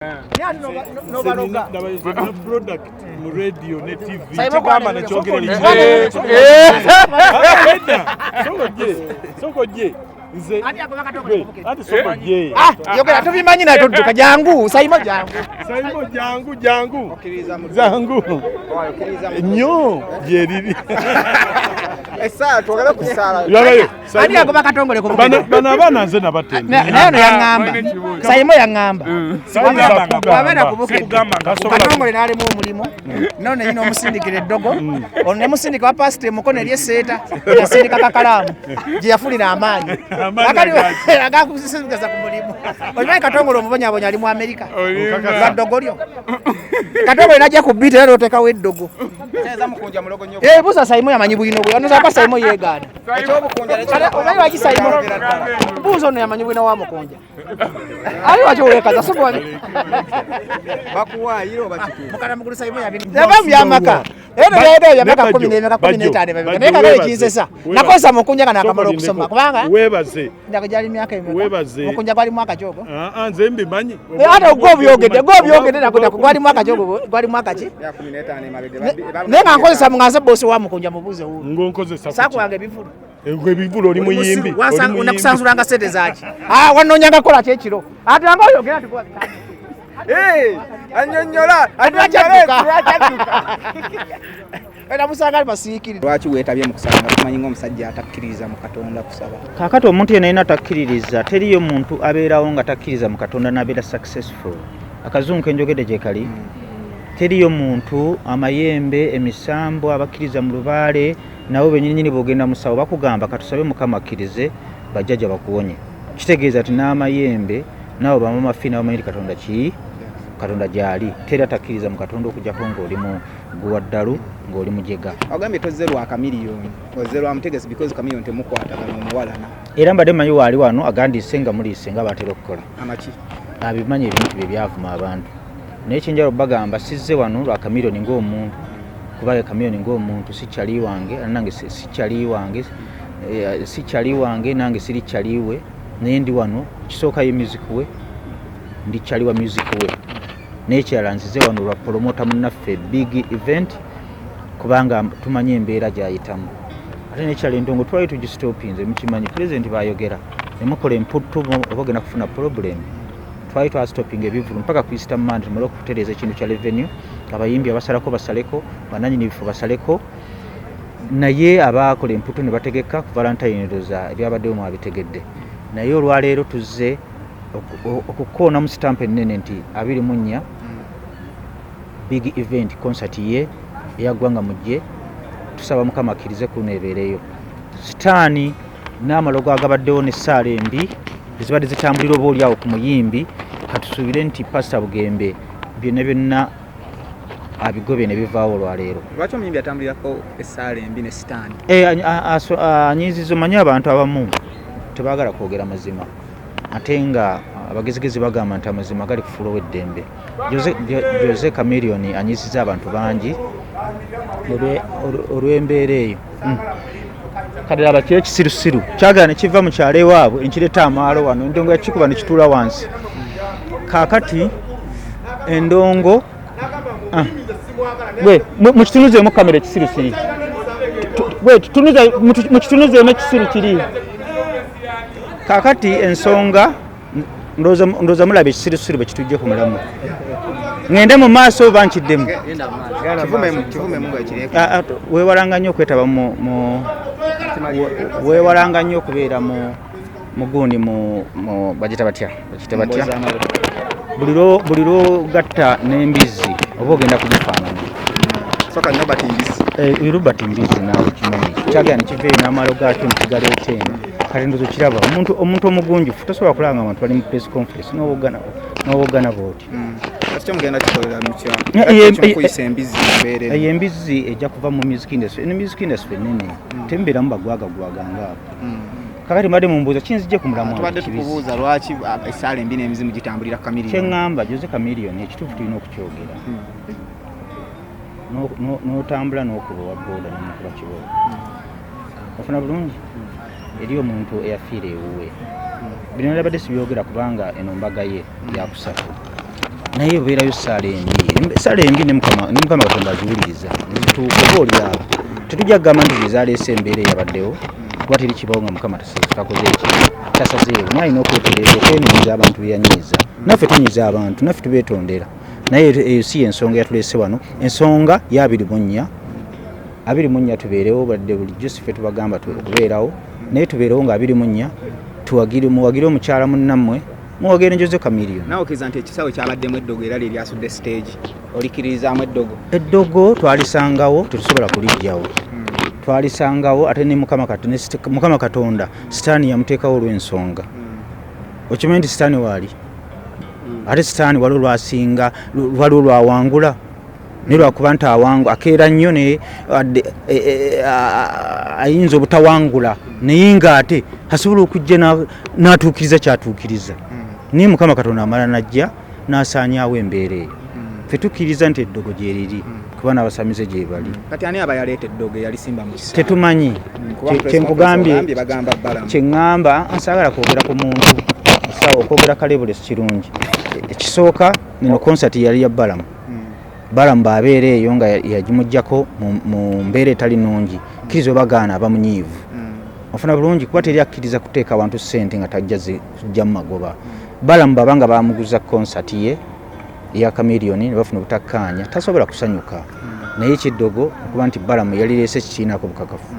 No baloga. Product mu radio ne TV. Kigamba ne kyogere Soko je. Nze. Ati soko je. Yogera tubimanyi na tudduka jangu. Sayimo jangu. Jangu. Zangu. Nnyo jeriri. Esa twagala kusala. Yabayo. Ani agoba katongole ko. Bana nze nabatende. Nayo yangamba. Sayimo yangamba. Abera kubuke. Katongole nali mu mulimo. None yino omusindikire eddogo. Ono ne musindika wa pastor mukono eri eseta. Yasindika kakalamu. Je yafulira amaanyi. Akali agakusisingaza ku mulimo. Omanyi katongole omubonyabonya ali mu America. Badogolyo. Katongole najja kubita lero tekawo eddogo. Teza mukunja mulogo nnyo. Busa Sayimo yamanyi bwino bwe. Ono zapa Sayimo yegaana. Ekyo bukunja lekyo. Omanyi waki Sayimo. Busa ono yamanyi bwino wa mukunja. Ali wacho wekaza subwani. Bakuwaayiro bakitu. Mukana mukulu Sayimo yabini. Yabamu yamaka. Ero yamaka 15 neka leo kinsesa. Nakosa mukunja kana akamalo kusoma. Kubanga webaze. Ndakajali myaka emeka. Webaze. Mukunja gwali mwaka jogo. Nze mbimanyi. Ate gobyogede nakuta gwali mwaka jogo gwali mwaka ki? Ya 15 mabege. Nenga nkozesa mungaze bosi wa mukunja mubuze huyo. Ngonkozesa. Sakwange bivulu. Engwe bivulu oli muyimbi. Unakusanzuranga sente zaki. Wanonyanga kola kyekiro. Ate anga oyogera tukwa. Anyonyola era musanga basiikiri. Lwaki weetabye mu kusaba tumanyi ng'omusajja atakkiriza mu Katonda kusaba? Kakati omuntu yenna atakkiririza, teriyo muntu abeerawo nga takkiriza mu Katonda n'abeera successful. Akazungu kenjogedde gye kali. Teriyo muntu amayembe emisambo abakkiriza mu lubaale nabo bennyini bogenda musawo bakugamba katusabe Mukama akkirize bajjajja bakuwonye. Kitegeeza ati n'amayembe nabo bamama fina bamanyi Katonda ki? Katonda gyali. Teri atakkiriza mu Katonda okujjako ng'oli mu guwaddalu ng'oli mujega. Ogambye tozerwa akamiliyoni. Ozerwa mutegesi because kamiliyoni temukwatagana omuwalana. Era mbadde manyi waali wano agandise nga muliise nga batera okukola. Amaki? Abimanyi ebintu bye byavuma abantu. Naye kyenjala bagamba sizze wano lwa kamiliyoni ng'omuntu. Kuba kamiliyoni ng'omuntu si kyali wange, nange si kyali wange. Si kyali wange nange siri kyaliwe. Naye ndi wano kisooka ye music we. Ndi kyali wa music we. Nekirala nzize wano lwa promota munnaffe big event kubanga tumanyi embeera gyayitamu. Ate nekirala endongo twali tugistopinze mukimanyi president bayogera nemukola emputtu obagenda kufuna problem. Twali twastopinga ebivulu mpaka ku Easter Monday tumale okutereeza ekintu kya revenue. Abayimbi abasalako basaleko, bananyini bifo basaleko. Naye abakola emputtu ne bategeka ku Valentine doza ebyabaddewo mu abitegedde. Naye olwaleero tuzze okukoona mu stamp ennene nti 24 big event concert ye eyaggwanga mujje tusaba Mukama akkirize kuneebeereyo. Sitaani n'amalogo agabaddewo n'essaala embi ezibadde zitambulira oba oli awo ku muyimbi katusuubire nti Pastor Bugembe byonna abigobe ne bivaawo olwaleero. Lwaki omuyimbi atambulirako essaala embi ne sitaani? Anyiizizo manyi abantu abamu tebaagala kwogera mazima. Ate nga abagezigezi bagamba nti amazima gali kufuula ow'eddembe. Jose Chameleone anyiisiza abantu bangi olw'embeera eyo. Kati laba kiri ekisirusiru kyagala ne kiva mu kyalo ewaabwe enkireta amaalo wano endongo yakikuba ne kituula wansi. Kaakati endongo mukitunuzeemu kamera ekisirusiru. Mukitunuzeemu ekisiru kiri. Kakati ensonga ndoza mulaba ekisirusiru bwe kitujje ku mulamu. Ngende mu maaso oba nkiddemu. Kivume munga kireka. Weewalanga nnyo okwetaba weewalanga nnyo okubeera mu gundi mu bagita batya. Buli lwogatta n'embizi oba ogenda kugifaanana. Soka Robert Mbizi. Robert Mbizi naawe kimanyi. Kyagala ne kiveeyo n'amalo gaakyo mu kigaleeta eno. Kati ndozo kiraba omuntu omugunjufu tosobola kulanga abantu bali mu press conference n'obogana booti. Kati mugenda kikolera mu kya kuyisa embizi mbeere. Embizi ejja kuva mu music industry. Ne music industry nene tembeeramu bagwaga ngabo. Kakati mbadde mumbuuza kinzijje ku mulamu. Tubadde tukubuuza lwaki essaala embi n'emizimu gitambulira Chameleone. Kyeŋŋamba Jose Chameleone ekituufu tulina okukyogera. N'otambula n'okuba wa booda n'omukuba kibola. Ofuna bulungi? Eri omuntu eyafiira ewuwe. Bino nabadde sibyogera kubanga eno mbaga ye yakusatu. naye beerayo ssaala embi ne mukama katonda aziwuliriza tuuka oli awo tetujja kugamba nti zaleese embeera eyabaddewo kuba teri kibawo nga mukama takoze eki tasazeewo naye alina okwetegereza okwenyiza abantu beyanyiiza naffe tunyiza abantu naffe tubeetondera naye eyo si ensonga yatuleese wano ensonga ya 24 tubeerewo badde bulijjo siffe tubagamba okubeerawo naye tubeerewo nga 24 muwagire omukyala munnammwe muwagire njoze Chameleon. Nawe okiza nti ekisawe kyabaddemu eddogo era lyasudde stage olikiririzaamu eddogo twalisangawo tetusobola kulijjawo twalisangawo ate ne mukama katonda sitaani yamuteekawo olw'ensonga okimanyi nti sitaani waali ate sitaani waliwo lwasinga waliwo lwawangula ne lwakuba nti akeera nnyo naye ayinza obutawangula naye ng'ate asobola okujja n'atuukiriza kyatuukiriza naye mukama katonda amala najja n'asaanyaawo embeera eyo ffe tukkiriza nti eddogo gye riri kuba n'abasamize gye bali kati ani aba yaleeta eddogo eyalisimba mu kisaa tetumanyi kyenkugambye kyeŋŋamba nsaagala kwogera ku muntu sawa okwogera kalebule si kirungi ekisooka nino konsati yali ya balamu baabeera eyo nga yagimuggyako mu mbeera etali nnungi kkiriza obagaana abamunyiivu ofuna bulungi kuba teri akkiriza kuteeka abantu ssente nga tajja mu magoba balamu baba nga bamuguza konsati ye eya Chameleon ne bafuna obutakkaanya tasobola kusanyuka naye ekiddogo okuba nti balamu yalireese kikiinako bukakafu